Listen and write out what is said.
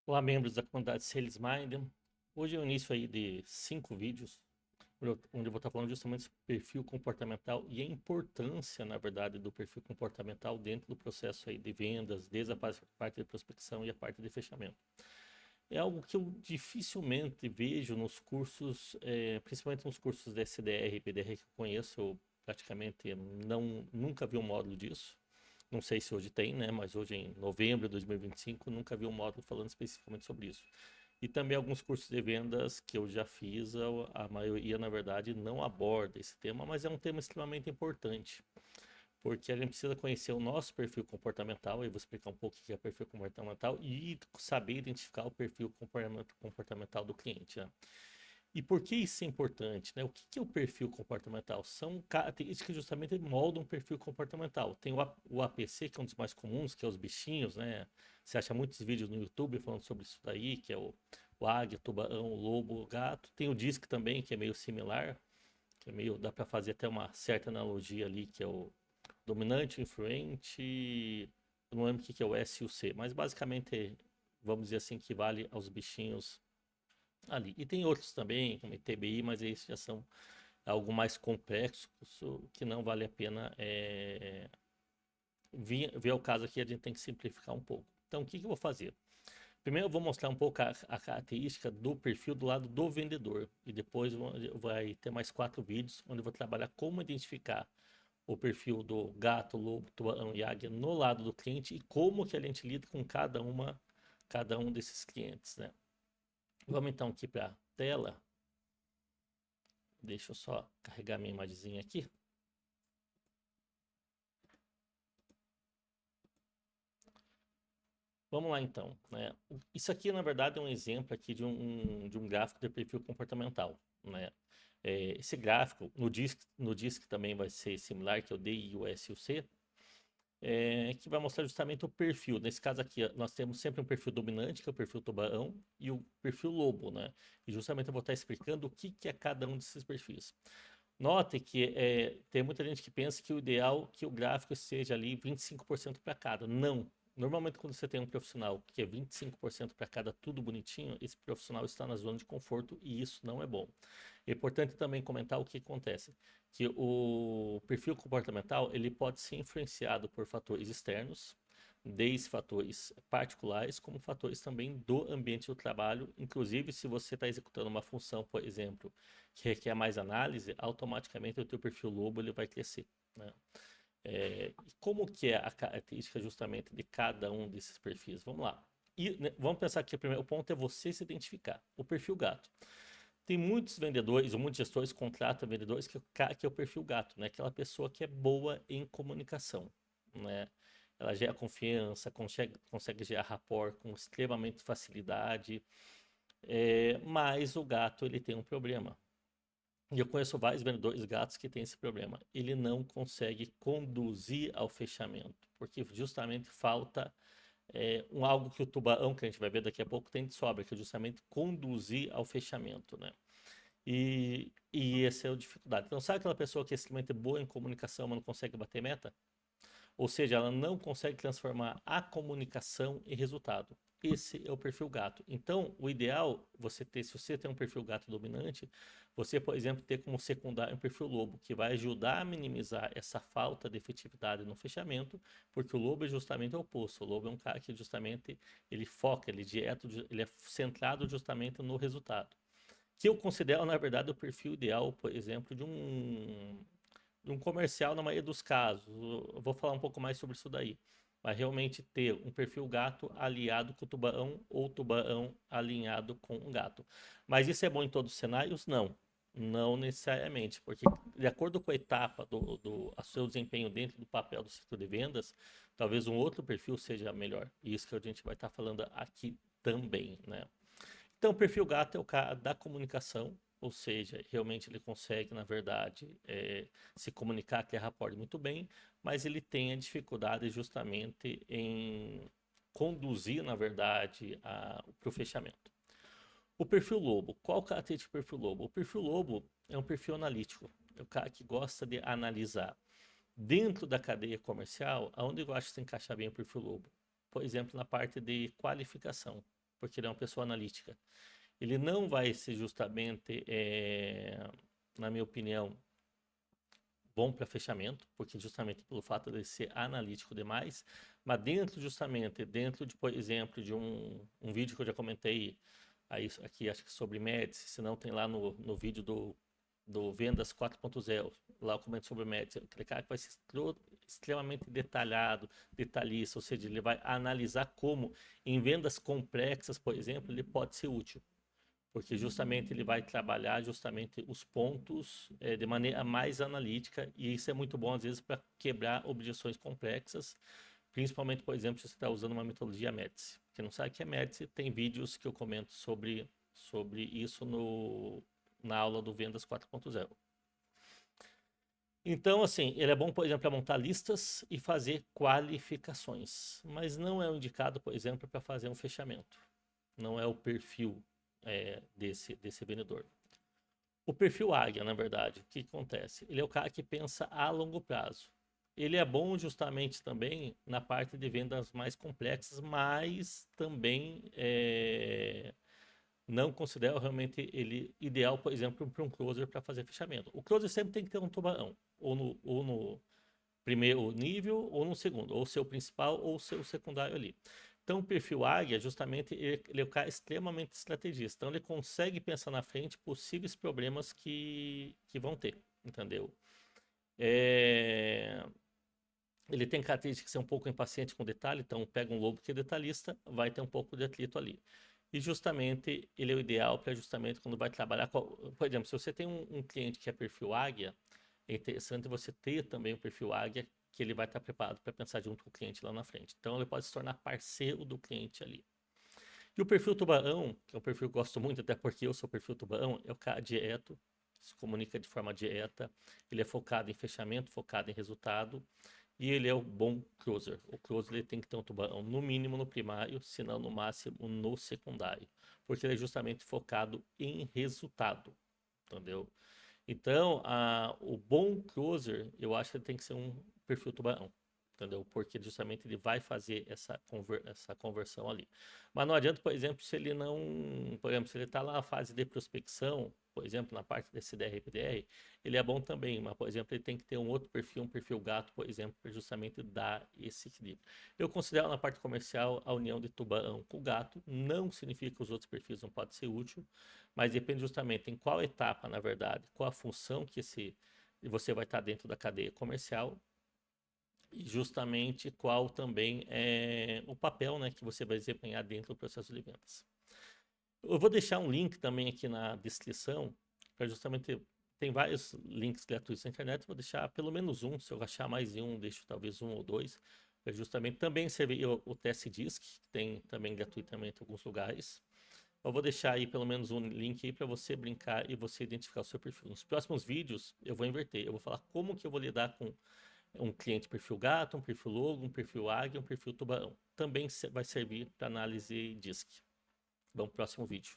Olá, membros da comunidade SalesMind. Hoje é o início aí de 5 vídeos, onde eu vou estar falando justamente sobre perfil comportamental e a importância, na verdade, do perfil comportamental dentro do processo aí de vendas, desde a parte de prospecção e a parte de fechamento. É algo que eu dificilmente vejo nos cursos, principalmente nos cursos de SDR e PDR que eu conheço, eu praticamente nunca vi um módulo disso. Não sei se hoje tem, né? Mas hoje em novembro de 2025 nunca vi um módulo falando especificamente sobre isso. E também alguns cursos de vendas que eu já fiz, a maioria, na verdade, não aborda esse tema, mas é um tema extremamente importante, porque a gente precisa conhecer o nosso perfil comportamental, e vou explicar um pouco o que é perfil comportamental, e saber identificar o perfil comportamental do cliente, né? E por que isso é importante, né? O que é o perfil comportamental? São características que justamente moldam um perfil comportamental. Tem o APC, que é um dos mais comuns, que é os bichinhos, né? Você acha muitos vídeos no YouTube falando sobre isso daí, que é o águia, o tubarão, o lobo, o gato. Tem o DISC também, que é meio similar, que é meio, dá para fazer até uma certa analogia ali, que é o dominante, influente, eu não lembro o que é o S e o C, mas basicamente, vamos dizer assim, que vale aos bichinhos ali. E tem outros também, como TBI, mas esses já são algo mais complexo, que não vale a pena ver o caso aqui, a gente tem que simplificar um pouco. Então, o que eu vou fazer? Primeiro eu vou mostrar um pouco a característica do perfil do lado do vendedor. E depois vai ter mais 4 vídeos, onde eu vou trabalhar como identificar o perfil do gato, lobo, tubarão e águia no lado do cliente e como que a gente lida com cada um desses clientes, né? Vamos então aqui para a tela. Deixa eu só carregar minha imagenzinha aqui. Vamos lá então, né? Isso aqui, na verdade, é um exemplo aqui de um gráfico de perfil comportamental, né? Esse gráfico, no DISC também vai ser similar, que é o DI, o S e o C, que vai mostrar justamente o perfil. Nesse caso aqui, nós temos sempre um perfil dominante, que é o perfil tubarão, e o perfil lobo, né? E justamente eu vou estar explicando o que é cada um desses perfis. Note que tem muita gente que pensa que o ideal é que o gráfico seja ali 25% para cada. Não. Normalmente, quando você tem um profissional que é 25% para cada, tudo bonitinho, esse profissional está na zona de conforto e isso não é bom. É importante também comentar o que acontece, que o perfil comportamental ele pode ser influenciado por fatores externos, desde fatores particulares, como fatores também do ambiente do trabalho. Inclusive, se você está executando uma função, por exemplo, que requer mais análise, automaticamente o teu perfil lobo ele vai crescer, né? E como que é a característica justamente de cada um desses perfis? Vamos lá. E, né, vamos pensar que o primeiro ponto é você se identificar. O perfil gato. Tem muitos vendedores ou muitos gestores contratam vendedores que é o perfil gato, né? Aquela pessoa que é boa em comunicação, né? Ela gera confiança, consegue gerar rapport com extremamente facilidade, mas o gato ele tem um problema. E eu conheço vários vendedores gatos que têm esse problema. Ele não consegue conduzir ao fechamento, porque justamente falta algo que o tubarão, que a gente vai ver daqui a pouco, tem de sobra, que é justamente conduzir ao fechamento, né? E essa é a dificuldade. Então, sabe aquela pessoa que é extremamente boa em comunicação, mas não consegue bater meta? Ou seja, ela não consegue transformar a comunicação em resultado. Esse é o perfil gato. Então, o ideal você ter, se você tem um perfil gato dominante, você, por exemplo, ter como secundário um perfil lobo, que vai ajudar a minimizar essa falta de efetividade no fechamento, porque o lobo é justamente o oposto. O lobo é um cara que justamente ele foca, ele é centrado justamente no resultado. Que eu considero, na verdade, o perfil ideal, por exemplo, de um comercial na maioria dos casos. Eu vou falar um pouco mais sobre isso daí. Mas realmente ter um perfil gato aliado com o tubarão ou tubarão alinhado com um gato. Mas isso é bom em todos os cenários? Não. Não necessariamente, porque de acordo com a etapa do seu desempenho dentro do papel do setor de vendas, talvez um outro perfil seja melhor. E isso que a gente vai estar falando aqui também, né? Então, o perfil gato é o cara da comunicação, ou seja, realmente ele consegue, na verdade, se comunicar, criar rapport muito bem, mas ele tem a dificuldade justamente em conduzir, na verdade, para o fechamento. O perfil lobo, qual o característica do perfil lobo? O perfil lobo é um perfil analítico, é o cara que gosta de analisar. Dentro da cadeia comercial, aonde eu acho que se encaixa bem o perfil lobo? Por exemplo, na parte de qualificação. porque ele é uma pessoa analítica. Ele não vai ser justamente, na minha opinião, bom para fechamento, porque justamente pelo fato de ele ser analítico demais, mas dentro de, por exemplo, de um vídeo que eu já comentei aí, aqui, acho que sobre Médici, se não tem lá no vídeo do Vendas 4.0, lá eu comento sobre Médici, aquele cara que vai ser extremamente detalhista, ou seja, ele vai analisar como em vendas complexas, por exemplo, ele pode ser útil. Porque justamente ele vai trabalhar justamente os pontos de maneira mais analítica, e isso é muito bom às vezes para quebrar objeções complexas, principalmente, por exemplo, se você está usando uma metodologia Médici. Quem não sabe o que é Médici, tem vídeos que eu comento sobre isso na aula do Vendas 4.0. Então, assim, ele é bom, por exemplo, para montar listas e fazer qualificações, mas não é o indicado, por exemplo, para fazer um fechamento. Não é o perfil desse vendedor. O perfil águia, na verdade, o que acontece? Ele é o cara que pensa a longo prazo. Ele é bom justamente também na parte de vendas mais complexas, mas também não considero realmente ele ideal, por exemplo, para um closer para fazer fechamento. O closer sempre tem que ter um tubarão, ou no primeiro nível, ou no segundo, ou seu principal, ou seu secundário ali. Então, o perfil águia, justamente, ele é um cara extremamente estrategista. Então, ele consegue pensar na frente possíveis problemas que vão ter, entendeu? Ele tem característica de ser um pouco impaciente com detalhe, então pega um lobo que é detalhista, vai ter um pouco de atrito ali. E justamente, ele é o ideal para justamente quando vai trabalhar por exemplo, se você tem um cliente que é perfil águia, é interessante você ter também o perfil águia, que ele vai estar preparado para pensar junto com o cliente lá na frente. Então, ele pode se tornar parceiro do cliente ali. E o perfil tubarão, que é um perfil que eu gosto muito, até porque eu sou perfil tubarão, é o cara direto, se comunica de forma direta, ele é focado em fechamento, focado em resultado, e ele é o bom closer. O closer ele tem que ter um tubarão no mínimo no primário, se não no máximo no secundário, porque ele é justamente focado em resultado, entendeu? Então, o bom closer, eu acho que ele tem que ser um perfil tubarão, entendeu? Porque justamente ele vai fazer essa conversão ali. Mas não adianta, por exemplo, se ele não, por exemplo, se ele está lá na fase de prospecção, por exemplo, na parte desse DRPDR, ele é bom também, mas, por exemplo, ele tem que ter um outro perfil, um perfil gato, por exemplo, para justamente dar esse equilíbrio. Eu considero na parte comercial a união de tubarão com gato, não significa que os outros perfis não podem ser úteis, mas depende justamente em qual etapa, na verdade, qual a função que você vai estar dentro da cadeia comercial e justamente qual também é o papel, né, que você vai desempenhar dentro do processo de vendas. Eu vou deixar um link também aqui na descrição, para justamente, tem vários links gratuitos na internet, vou deixar pelo menos um, se eu achar mais de um, deixo talvez um ou dois, para justamente também servir o teste DISC, que tem também gratuitamente em alguns lugares. Eu vou deixar aí pelo menos um link aí para você brincar e você identificar o seu perfil. Nos próximos vídeos eu vou inverter, eu vou falar como que eu vou lidar com um cliente perfil gato, um perfil logo, um perfil águia, um perfil tubarão. Também vai servir para análise DISC. Vamos pro próximo vídeo.